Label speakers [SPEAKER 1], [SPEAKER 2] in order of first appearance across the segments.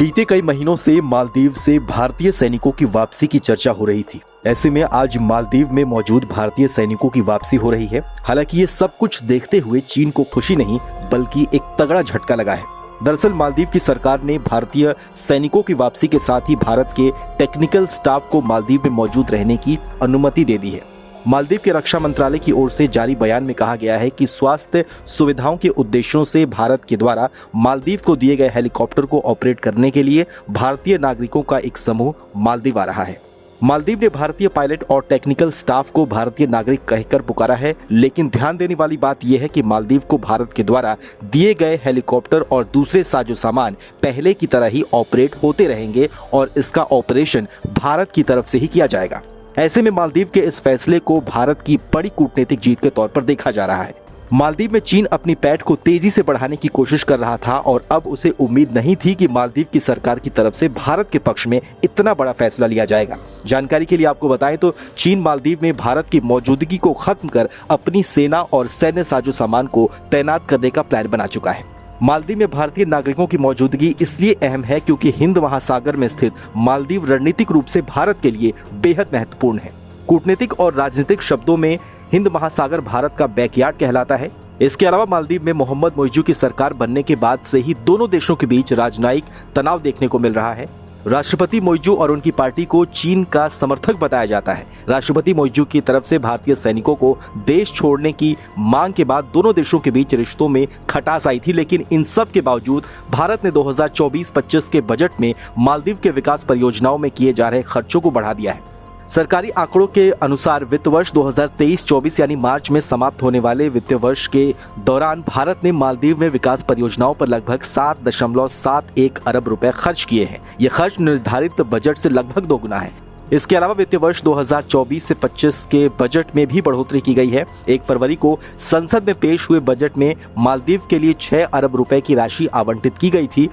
[SPEAKER 1] बीते कई महीनों से मालदीव से भारतीय सैनिकों की वापसी की चर्चा हो रही थी। ऐसे में आज मालदीव में मौजूद भारतीय सैनिकों की वापसी हो रही है। हालांकि ये सब कुछ देखते हुए चीन को खुशी नहीं बल्कि एक तगड़ा झटका लगा है। दरअसल मालदीव की सरकार ने भारतीय सैनिकों की वापसी के साथ ही भारत के टेक्निकल स्टाफ को मालदीव में मौजूद रहने की अनुमति दे दी है। मालदीव के रक्षा मंत्रालय की ओर से जारी बयान में कहा गया है कि स्वास्थ्य सुविधाओं के उद्देश्यों से भारत के द्वारा मालदीव को दिए गए हेलीकॉप्टर को ऑपरेट करने के लिए भारतीय नागरिकों का एक समूह मालदीव आ रहा है। मालदीव ने भारतीय पायलट और टेक्निकल स्टाफ को भारतीय नागरिक कहकर पुकारा है, लेकिन ध्यान देने वाली बात यह है कि मालदीव को भारत के द्वारा दिए गए हेलीकॉप्टर और दूसरे साजो सामान पहले की तरह ही ऑपरेट होते रहेंगे और इसका ऑपरेशन भारत की तरफ से ही किया जाएगा। ऐसे में मालदीव के इस फैसले को भारत की बड़ी कूटनीतिक जीत के तौर पर देखा जा रहा है। मालदीव में चीन अपनी पैठ को तेजी से बढ़ाने की कोशिश कर रहा था और अब उसे उम्मीद नहीं थी कि मालदीव की सरकार की तरफ से भारत के पक्ष में इतना बड़ा फैसला लिया जाएगा। जानकारी के लिए आपको बताएं तो चीन मालदीव में भारत की मौजूदगी को खत्म कर अपनी सेना और सैन्य साजो सामान को तैनात करने का प्लान बना चुका है। मालदीव में भारतीय नागरिकों की मौजूदगी इसलिए अहम है क्योंकि हिंद महासागर में स्थित मालदीव रणनीतिक रूप से भारत के लिए बेहद महत्वपूर्ण है। कूटनीतिक और राजनीतिक शब्दों में हिंद महासागर भारत का बैकयार्ड कहलाता है। इसके अलावा मालदीव में मोहम्मद मोइजू की सरकार बनने के बाद से ही दोनों देशों के बीच राजनयिक तनाव देखने को मिल रहा है। राष्ट्रपति मोइजू और उनकी पार्टी को चीन का समर्थक बताया जाता है। राष्ट्रपति मोइजू की तरफ से भारतीय सैनिकों को देश छोड़ने की मांग के बाद दोनों देशों के बीच रिश्तों में खटास आई थी, लेकिन इन सब के बावजूद भारत ने 2024-25 के बजट में मालदीव के विकास परियोजनाओं में किए जा रहे खर्चों को बढ़ा दिया है। सरकारी आंकड़ों के अनुसार वित्त वर्ष 2023-24 यानी मार्च में समाप्त होने वाले वित्तीय वर्ष के दौरान भारत ने मालदीव में विकास परियोजनाओं पर लगभग 7.71 अरब रुपए खर्च किए हैं। ये खर्च निर्धारित बजट से लगभग दोगुना है। इसके अलावा वित्तीय वर्ष 2024 से 25 के बजट में भी बढ़ोतरी की गई है। 1 फरवरी को संसद में पेश हुए बजट में मालदीव के लिए 6 अरब रुपए की राशि आवंटित की गई थी,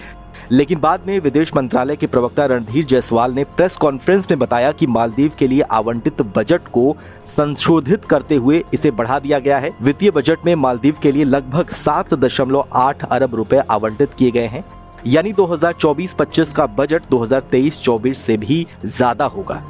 [SPEAKER 1] लेकिन बाद में विदेश मंत्रालय के प्रवक्ता रणधीर जायसवाल ने प्रेस कॉन्फ्रेंस में बताया कि मालदीव के लिए आवंटित बजट को संशोधित करते हुए इसे बढ़ा दिया गया है। वित्तीय बजट में मालदीव के लिए लगभग 7.8 अरब रुपए आवंटित किए गए हैं, यानी 2024-25 का बजट 2023-24 से भी ज्यादा होगा।